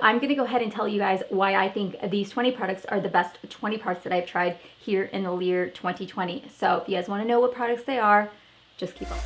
I'm gonna go ahead and tell you guys why I think these 20 products are the best 20 products that I've tried here in the year 2020. So if you guys wanna know what products they are, just keep on.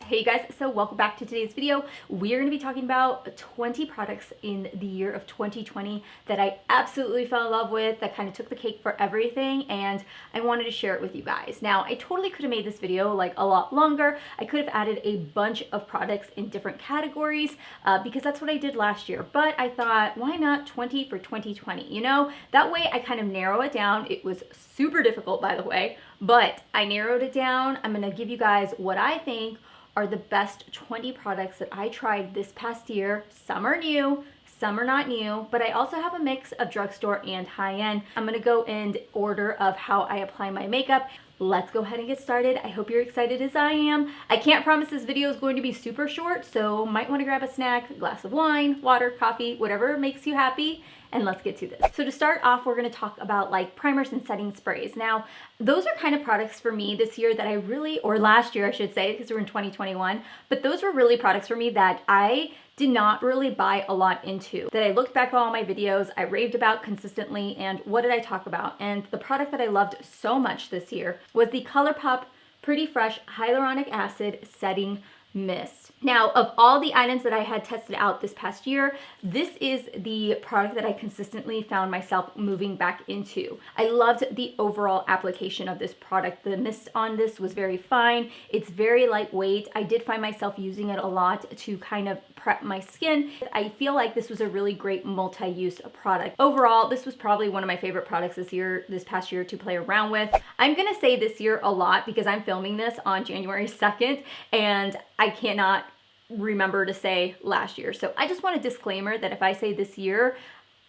Hey guys, so welcome back to today's video. We're going to be talking about 20 products in the year of 2020 that I absolutely fell in love with, that kind of took the cake for everything, and I wanted to share it with you guys. Now, I totally could have made this video like a lot longer. I could have added a bunch of products in different categories because that's what I did last year, but I thought, why not 20 for 2020? You know, that way I kind of narrow it down. It was super difficult, by the way, but I narrowed it down. I'm going to give you guys what I think are the best 20 products that I tried this past year. Some are new, some are not new, but I also have a mix of drugstore and high-end. I'm gonna go in order of how I apply my makeup. Let's go ahead and get started. I hope you're excited as I am. I can't promise this video is going to be super short, so might want to grab a snack, a glass of wine, water, coffee, whatever makes you happy, and let's get to this. So to start off, we're going to talk about like primers and setting sprays. Now, those are kind of products for me this year that I really, or last year I should say, because we're in 2021, but those were really products for me that I did not really buy a lot into, that I looked back at all my videos, I raved about consistently, and what did I talk about? And the product that I loved so much this year was the Colourpop Pretty Fresh Hyaluronic Acid Setting Mist. Now, of all the items that I had tested out this past year, this is the product that I consistently found myself moving back into. I loved the overall application of this product. The mist on this was very fine. It's very lightweight. I did find myself using it a lot to kind of prep my skin. I feel like this was a really great multi-use product. Overall, this was probably one of my favorite products this past year to play around with. I'm gonna say this year a lot because I'm filming this on January 2nd and I cannot remember to say last year. So I just want a disclaimer that if I say this year,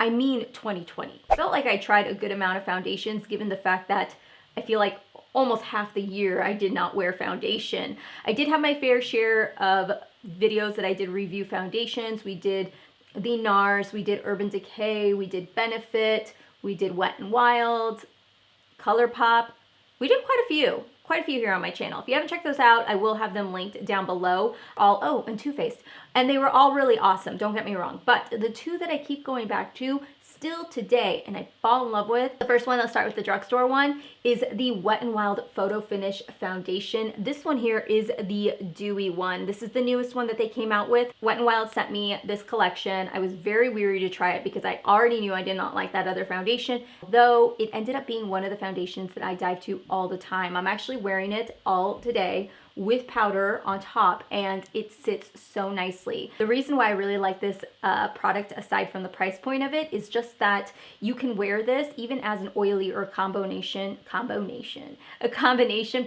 I mean 2020. I felt like I tried a good amount of foundations given the fact that I feel like almost half the year I did not wear foundation. I did have my fair share of videos that I did review foundations. We did the NARS, we did Urban Decay, we did Benefit, we did Wet n Wild, Colourpop. We did quite a few here on my channel. If you haven't checked those out, I will have them linked down below. And Too Faced. And they were all really awesome, don't get me wrong. But the two that I keep going back to still today and I fall in love with, the first one, let's start with the drugstore one, is the Wet n Wild Photo Finish Foundation. This one here is the dewy one. This is the newest one that they came out with. Wet n Wild sent me this collection. I was very weary to try it because I already knew I did not like that other foundation, though it ended up being one of the foundations that I dive to all the time. I'm actually wearing it all today with powder on top and it sits so nicely. The reason why I really like this product, aside from the price point of it, is just that you can wear this even as an oily or a combination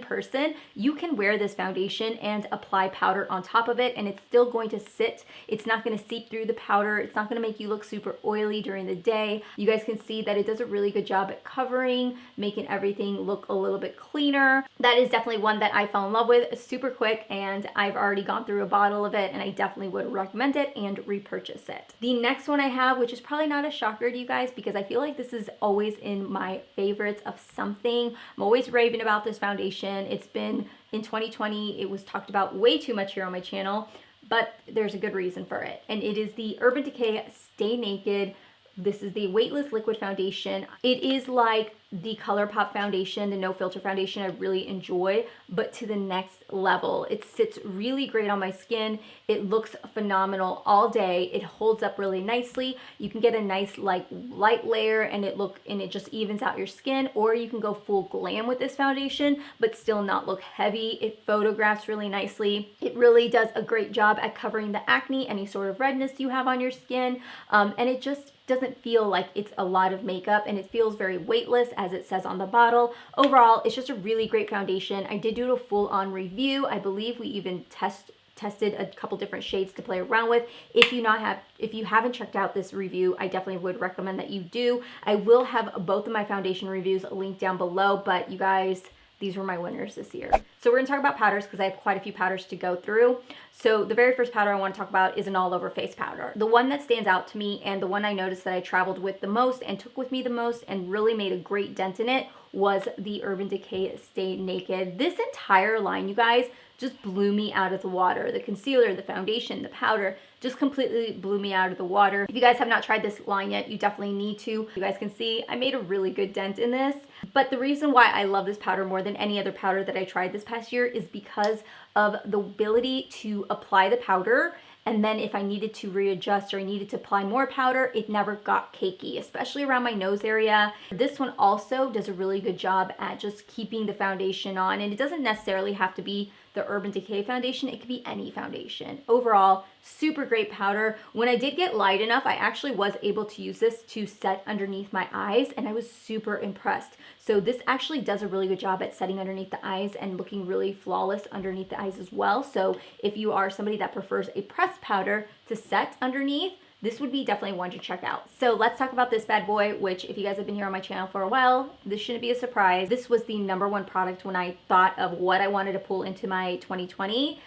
person. You can wear this foundation and apply powder on top of it and it's still going to sit. It's not going to seep through the powder. It's not going to make you look super oily during the day. You guys can see that it does a really good job at covering, making everything look a little bit cleaner. That is definitely one that I fell in love with. Super quick, and I've already gone through a bottle of it and I definitely would recommend it and repurchase it. The next one I have, which is probably not a shocker to you guys because I feel like this is always in my favorites of something. I'm always raving about this foundation. It's been in 2020, it was talked about way too much here on my channel, but there's a good reason for it. And it is the Urban Decay Stay Naked. This is the weightless liquid foundation. It is like the Colourpop foundation, the no filter foundation I really enjoy, but to the next level. It sits really great on my skin. It looks phenomenal all day. It holds up really nicely. You can get a nice like light layer and it just evens out your skin, or you can go full glam with this foundation but still not look heavy. It photographs really nicely. It really does a great job at covering the acne, any sort of redness you have on your skin, and it just doesn't feel like it's a lot of makeup, and it feels very weightless as it says on the bottle. Overall, it's just a really great foundation. I did do a full-on review. I believe we even tested a couple different shades to play around with. If you haven't checked out this review, I definitely would recommend that you do. I will have both of my foundation reviews linked down below, but you guys, these were my winners this year. So we're gonna talk about powders because I have quite a few powders to go through. So the very first powder I want to talk about is an all-over face powder. The one that stands out to me and the one I noticed that I traveled with the most and took with me the most and really made a great dent in it was the Urban Decay Stay Naked. This entire line, you guys, just blew me out of the water. The concealer, the foundation, the powder, just completely blew me out of the water. If you guys have not tried this line yet, you definitely need to. You guys can see I made a really good dent in this. But the reason why I love this powder more than any other powder that I tried this past year is because of the ability to apply the powder, and then if I needed to readjust or I needed to apply more powder, it never got cakey, especially around my nose area. This one also does a really good job at just keeping the foundation on, and it doesn't necessarily have to be the Urban Decay foundation. It could be any foundation. Overall, super great powder. When I did get light enough, I actually was able to use this to set underneath my eyes, and I was super impressed. So this actually does a really good job at setting underneath the eyes and looking really flawless underneath the eyes as well. So if you are somebody that prefers a pressed powder to set underneath, this would be definitely one to check out. So let's talk about this bad boy, which if you guys have been here on my channel for a while, this shouldn't be a surprise. This was the #1 product when I thought of what I wanted to pull into my 2020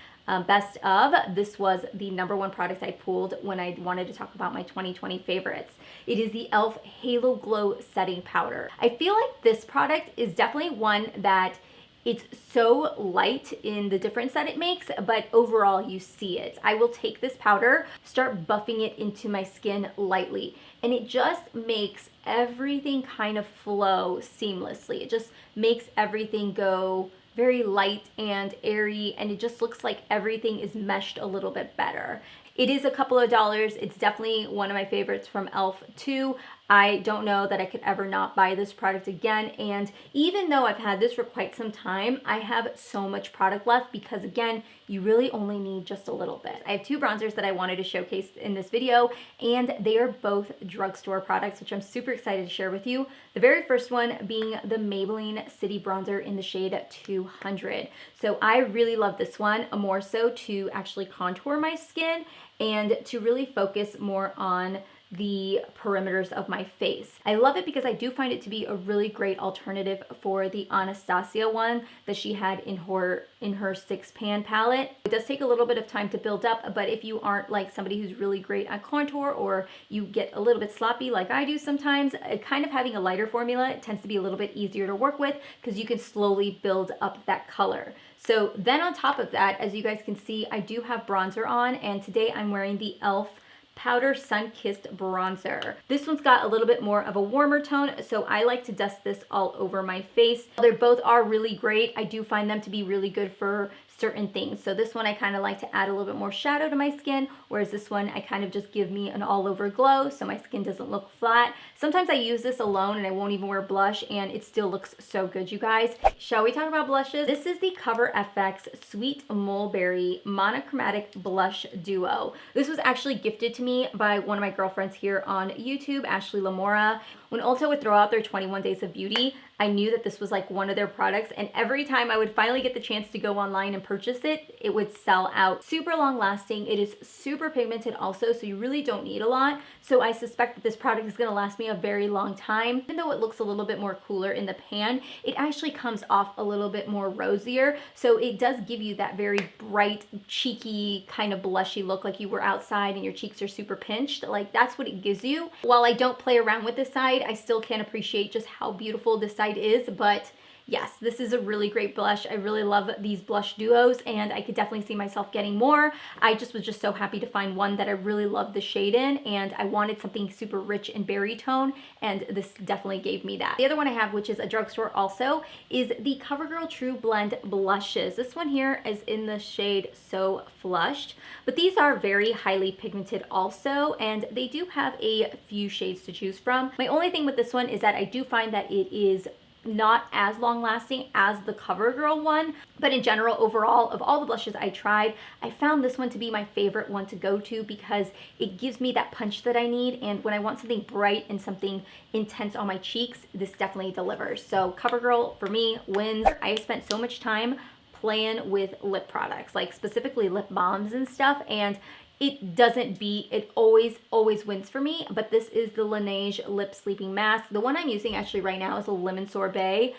best of. This was the #1 product I pulled when I wanted to talk about my 2020 favorites. It is the e.l.f. Halo Glow Setting Powder. I feel like this product is definitely one that it's so light in the difference that it makes, but overall you see it. I will take this powder, start buffing it into my skin lightly, and it just makes everything kind of flow seamlessly. It just makes everything go very light and airy, and it just looks like everything is meshed a little bit better. It is a couple of dollars. It's definitely one of my favorites from e.l.f. too. I don't know that I could ever not buy this product again, and even though I've had this for quite some time, I have so much product left because, again, you really only need just a little bit. I have 2 bronzers that I wanted to showcase in this video, and they are both drugstore products, which I'm super excited to share with you. The very first one being the Maybelline City Bronzer in the shade 200. So I really love this one, more so to actually contour my skin and to really focus more on the perimeters of my face. I love it because I do find it to be a really great alternative for the Anastasia one that she had in her 6-pan palette. It does take a little bit of time to build up, but if you aren't like somebody who's really great at contour, or you get a little bit sloppy like I do sometimes, kind of having a lighter formula, it tends to be a little bit easier to work with because you can slowly build up that color. So then on top of that, as you guys can see, I do have bronzer on, and today I'm wearing the e.l.f. Powder Sun-Kissed Bronzer. This one's got a little bit more of a warmer tone, so I like to dust this all over my face. They both are really great. I do find them to be really good for certain things. So this one I kind of like to add a little bit more shadow to my skin, whereas this one I kind of just give me an all over glow so my skin doesn't look flat. Sometimes I use this alone and I won't even wear blush and it still looks so good, you guys. Shall we talk about blushes? This is the Cover FX Sweet Mulberry Monochromatic Blush Duo. This was actually gifted to me by one of my girlfriends here on YouTube, Ashley Lamora. When Ulta would throw out their 21 Days of Beauty, I knew that this was like one of their products, and every time I would finally get the chance to go online and purchase it, it would sell out. Super long lasting. It is super pigmented also, so you really don't need a lot. So I suspect that this product is going to last me a very long time. Even though it looks a little bit more cooler in the pan, it actually comes off a little bit more rosier. So it does give you that very bright, cheeky, kind of blushy look like you were outside and your cheeks are super pinched. Like that's what it gives you. While I don't play around with this side, I still can appreciate just how beautiful this side is, but yes, this is a really great blush. I really love these blush duos, and I could definitely see myself getting more. I was just so happy to find one that I really love the shade in, and I wanted something super rich in berry tone, and this definitely gave me that. The other one I have, which is a drugstore also, is the Covergirl True Blend Blushes. This one here is in the shade So Flushed, but these are very highly pigmented also, and they do have a few shades to choose from. My only thing with this one is that I do find that it is not as long lasting as the Covergirl one, but in general, overall, of all the blushes I tried, I found this one to be my favorite one to go to because it gives me that punch that I need, and when I want something bright and something intense on my cheeks, this definitely delivers. So Covergirl for me wins. I have spent so much time playing with lip products, like specifically lip balms and stuff, and it doesn't beat, it always wins for me. But this is the Laneige Lip Sleeping Mask. The one I'm using actually right now is a Lemon Sorbet.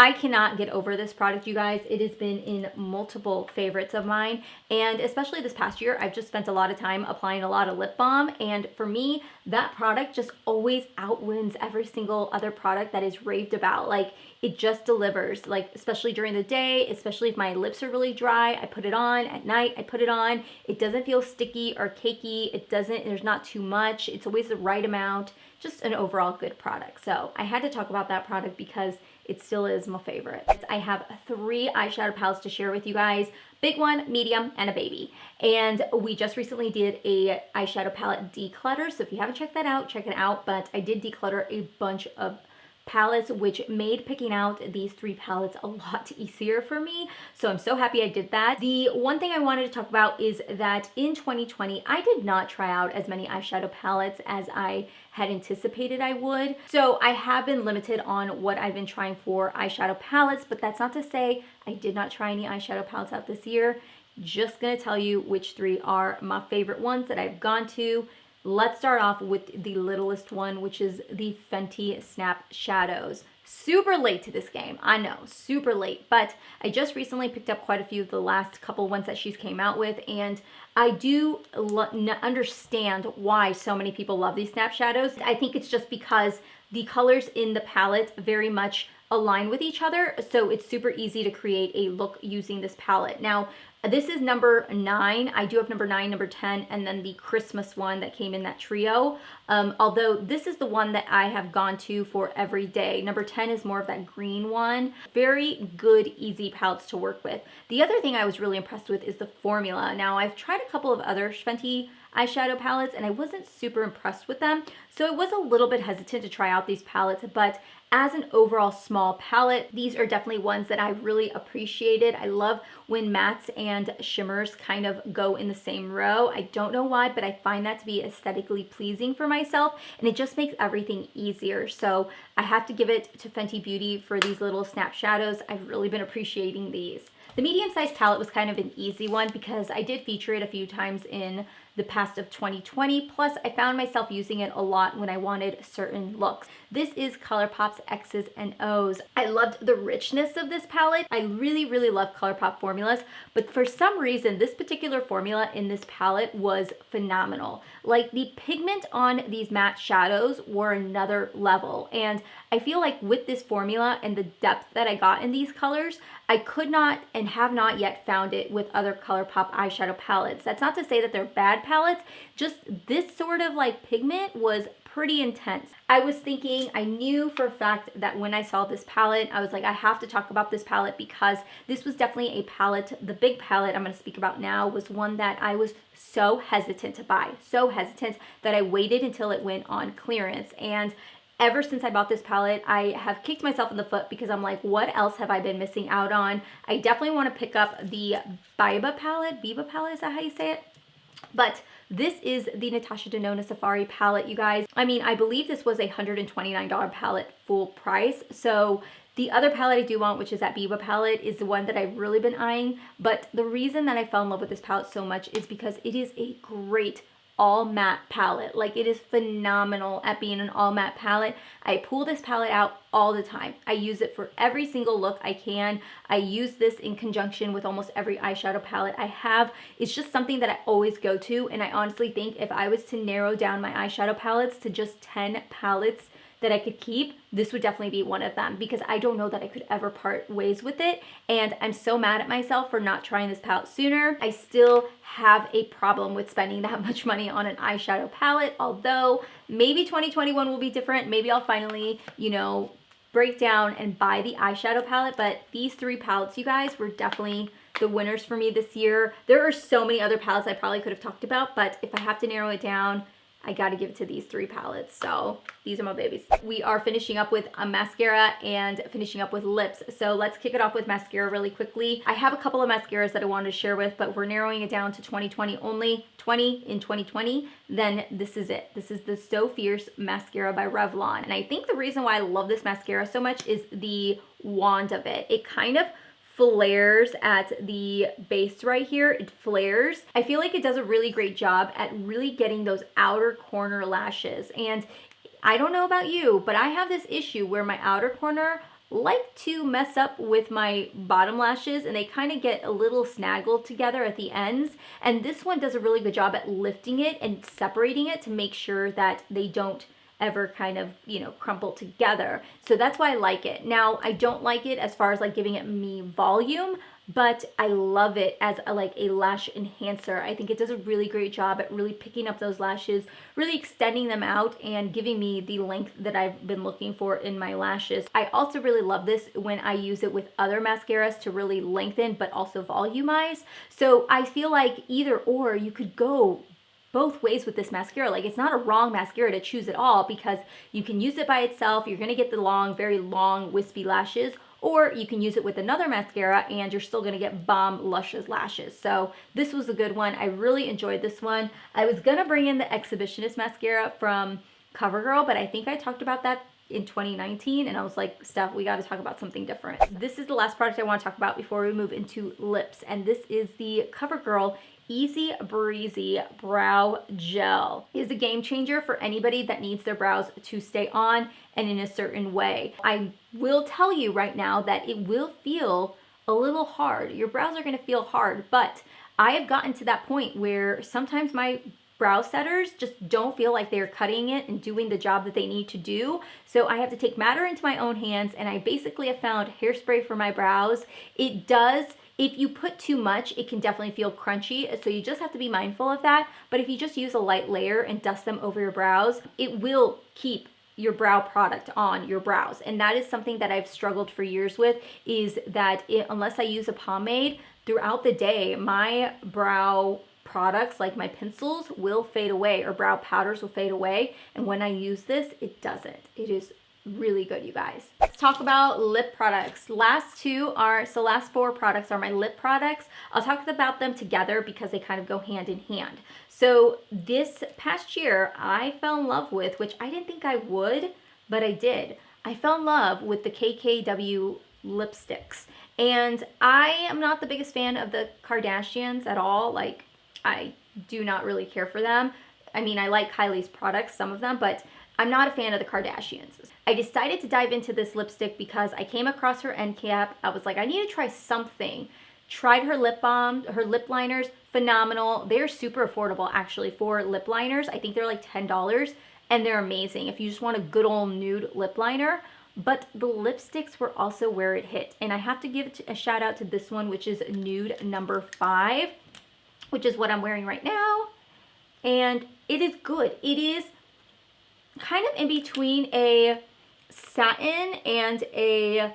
I cannot get over this product, you guys. It has been in multiple favorites of mine, and especially this past year, I've just spent a lot of time applying a lot of lip balm, and for me, that product just always outwins every single other product that is raved about. Like, it just delivers, like, especially during the day, especially if my lips are really dry, I put it on. At night, I put it on. It doesn't feel sticky or cakey. There's not too much. It's always the right amount. Just an overall good product. So I had to talk about that product because it still is my favorite. I have 3 eyeshadow palettes to share with you guys. Big one, medium, and a baby. And we just recently did a eyeshadow palette declutter. So if you haven't checked that out, check it out. But I did declutter a bunch of palettes, which made picking out these 3 palettes a lot easier for me. So I'm so happy I did that. The one thing I wanted to talk about is that in 2020, I did not try out as many eyeshadow palettes as I had anticipated I would. So I have been limited on what I've been trying for eyeshadow palettes, but that's not to say I did not try any eyeshadow palettes out this year. Just gonna tell you which 3 are my favorite ones that I've gone to. Let's start off with the littlest one, which is the Fenty Snap Shadows. Super late to this game, I know, super late, but I just recently picked up quite a few of the last couple ones that she's came out with, and I do understand why so many people love these Snap Shadows. I think it's just because the colors in the palette very much align with each other, so it's super easy to create a look using this palette. Now, this is number 9. I do have number 9, number 10, and then the Christmas one that came in that trio. Although this is the one that I have gone to for every day. Number 10 is more of that green one. Very good, easy palettes to work with. The other thing I was really impressed with is the formula. Now, I've tried a couple of other Fenty eyeshadow palettes and I wasn't super impressed with them. So I was a little bit hesitant to try out these palettes, but as an overall small palette, these are definitely ones that I really appreciated. I love when mattes and shimmers kind of go in the same row. I don't know why, but I find that to be aesthetically pleasing for myself, and it just makes everything easier. So I have to give it to Fenty Beauty for these little snap shadows. I've really been appreciating these. The medium-sized palette was kind of an easy one because I did feature it a few times in the past of 2020, plus I found myself using it a lot when I wanted certain looks. This is Colourpop's X's and O's. I loved the richness of this palette. I really, really love Colourpop formulas, but for some reason, this particular formula in this palette was phenomenal. Like, the pigment on these matte shadows were another level, and I feel like with this formula and the depth that I got in these colors, I could not and have not yet found it with other Colourpop eyeshadow palettes. That's not to say that they're bad palettes, just this sort of like pigment was pretty intense. I was thinking, I knew for a fact that when I saw this palette, I was like, I have to talk about this palette because this was definitely a palette. The big palette I'm going to speak about now was one that I was so hesitant to buy, so hesitant that I waited until it went on clearance. And ever since I bought this palette, I have kicked myself in the foot because I'm like, what else have I been missing out on? I definitely want to pick up the Biba palette, is that how you say it? But this is the Natasha Denona Safari palette, you guys. I mean, I believe this was a $129 palette full price. So the other palette I do want, which is that Biba palette, is the one that I've really been eyeing. But the reason that I fell in love with this palette so much is because it is a great all matte palette. Like, it is phenomenal at being an all matte palette. I pull this palette out all the time. I use it for every single look I can. I use this in conjunction with almost every eyeshadow palette I have. It's just something that I always go to, and I honestly think if I was to narrow down my eyeshadow palettes to just 10 palettes that I could keep, this would definitely be one of them because I don't know that I could ever part ways with it, and I'm so mad at myself for not trying this palette sooner. I still have a problem with spending that much money on an eyeshadow palette, although maybe 2021 will be different. Maybe I'll finally, you know, break down and buy the eyeshadow palette, but these 3 palettes, you guys, were definitely the winners for me this year. There are so many other palettes I probably could have talked about, but if I have to narrow it down, I gotta give it to these 3 palettes. So these are my babies. We are finishing up with a mascara and finishing up with lips. So let's kick it off with mascara really quickly. I have a couple of mascaras that I wanted to share with, but we're narrowing it down to 2020 only. 20 in 2020, then this is it. This is the So Fierce mascara by Revlon. And I think the reason why I love this mascara so much is the wand of it. It kind of flares at the base right here. It flares. I feel like it does a really great job at really getting those outer corner lashes. And I don't know about you, but I have this issue where my outer corner like to mess up with my bottom lashes, and they kind of get a little snaggled together at the ends. And this one does a really good job at lifting it and separating it to make sure that they don't ever kind of, you know, crumple together. So that's why I like it. Now, I don't like it as far as like giving it me volume, but I love it as like a lash enhancer. I think it does a really great job at really picking up those lashes, really extending them out and giving me the length that I've been looking for in my lashes. I also really love this when I use it with other mascaras to really lengthen but also volumize. So I feel like either or, you could go both ways with this mascara. Like, it's not a wrong mascara to choose at all, because you can use it by itself, you're gonna get the long, very long wispy lashes, or you can use it with another mascara and you're still gonna get bomb luscious lashes. So this was a good one. I really enjoyed this one. I was gonna bring in the Exhibitionist mascara from Covergirl, but I think I talked about that in 2019 and I was like, Steph, we got to talk about something different. This is the last product I want to talk about before we move into lips, and this is the Covergirl Easy Breezy Brow Gel. It is a game changer for anybody that needs their brows to stay on and in a certain way. I will tell you right now that it will feel a little hard. Your brows are going to feel hard, but I have gotten to that point where sometimes my brow setters just don't feel like they're cutting it and doing the job that they need to do. So I have to take matter into my own hands, and I basically have found hairspray for my brows. It does, if you put too much, it can definitely feel crunchy, so you just have to be mindful of that. But if you just use a light layer and dust them over your brows, it will keep your brow product on your brows. And that is something that I've struggled for years with, is that unless I use a pomade throughout the day, my brow products like my pencils will fade away, or brow powders will fade away. And when I use this, it doesn't. It is really good, you guys. Let's talk about lip products. Last four products are my lip products. I'll talk about them together because they kind of go hand in hand. So this past year, I fell in love with, which I didn't think I would, but I did. I fell in love with the KKW lipsticks. And I am not the biggest fan of the Kardashians at all. Like, I do not really care for them. I mean, I like Kylie's products, some of them, but I'm not a fan of the Kardashians. I decided to dive into this lipstick because I came across her end cap. I was like, I need to try something. Tried her lip balm, her lip liners, phenomenal. They're super affordable actually for lip liners. I think they're like $10 and they're amazing if you just want a good old nude lip liner. But the lipsticks were also where it hit. And I have to give a shout out to this one, which is nude number 5, which is what I'm wearing right now. And it is good. It is kind of in between a satin and a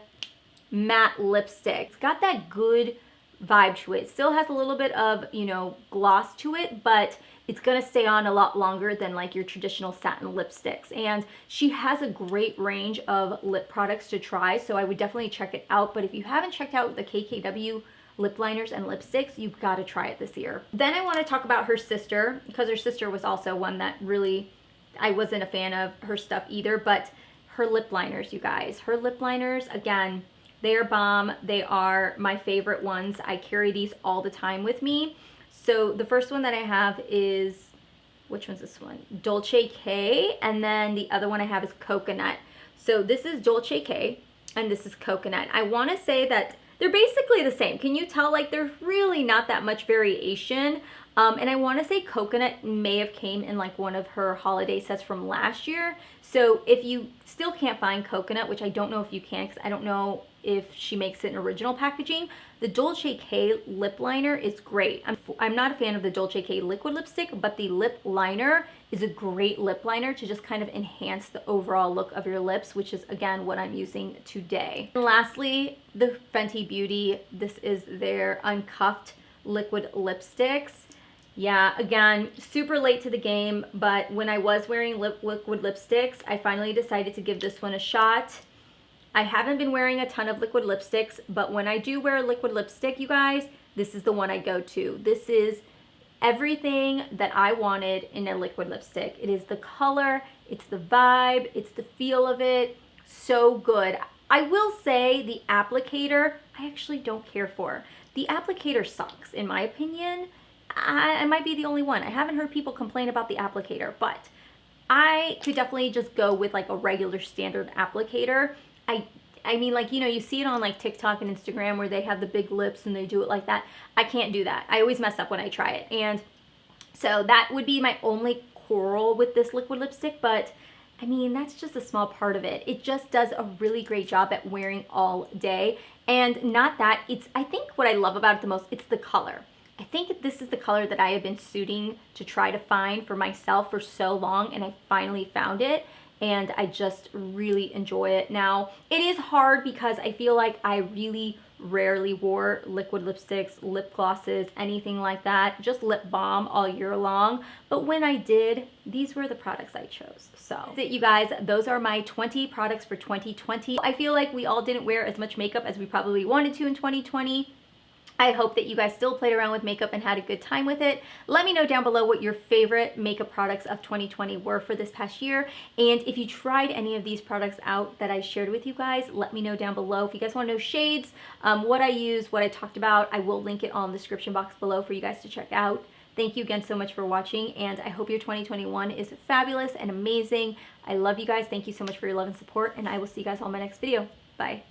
matte lipstick. It's got that good vibe to it. Still has a little bit of, you know, gloss to it, but it's gonna stay on a lot longer than like your traditional satin lipsticks. And she has a great range of lip products to try, so I would definitely check it out. But if you haven't checked out the KKW lip liners and lipsticks, you've got to try it this year. Then I want to talk about her sister, because her sister was also one that really, I wasn't a fan of her stuff either, but her lip liners, you guys. Her lip liners, again, they are bomb. They are my favorite ones. I carry these all the time with me. So the first one that I have is, which one's this one? Dolce K, and then the other one I have is Coconut. So this is Dolce K, and this is Coconut. I want to say that they're basically the same. Can you tell? Like, there's really not that much variation. And I want to say Coconut may have came in like one of her holiday sets from last year. So if you still can't find Coconut, which I don't know if you can, because I don't know if she makes it in original packaging, the Dolce K lip liner is great. I'm not a fan of the Dolce K liquid lipstick, but the lip liner is a great lip liner to just kind of enhance the overall look of your lips, which is again what I'm using today. And lastly, the Fenty Beauty. This is their uncuffed liquid lipsticks. Yeah, again, super late to the game, but when I was wearing liquid lipsticks, I finally decided to give this one a shot. I haven't been wearing a ton of liquid lipsticks, but when I do wear a liquid lipstick, you guys, this is the one I go to. This is everything that I wanted in a liquid lipstick. It is the color, it's the vibe, it's the feel of it. So good. I will say the applicator, I actually don't care for. The applicator sucks, in my opinion. I might be the only one. I haven't heard people complain about the applicator, but I could definitely just go with like a regular standard applicator. I mean, like, you know, you see it on like TikTok and Instagram where they have the big lips and they do it like that. I can't do that. I always mess up when I try it. And so that would be my only quarrel with this liquid lipstick, but I mean, that's just a small part of it. It just does a really great job at wearing all day. And not that, I think what I love about it the most, it's the color. I think this is the color that I have been suiting to try to find for myself for so long, and I finally found it, and I just really enjoy it. Now, it is hard because I feel like I really rarely wore liquid lipsticks, lip glosses, anything like that, just lip balm all year long. But when I did, these were the products I chose. So that's it, you guys. Those are my 20 products for 2020. I feel like we all didn't wear as much makeup as we probably wanted to in 2020. I hope that you guys still played around with makeup and had a good time with it. Let me know down below what your favorite makeup products of 2020 were for this past year. And if you tried any of these products out that I shared with you guys, let me know down below. If you guys want to know shades, what I use, what I talked about, I will link it on the description box below for you guys to check out. Thank you again so much for watching, and I hope your 2021 is fabulous and amazing. I love you guys. Thank you so much for your love and support, and I will see you guys on my next video. Bye.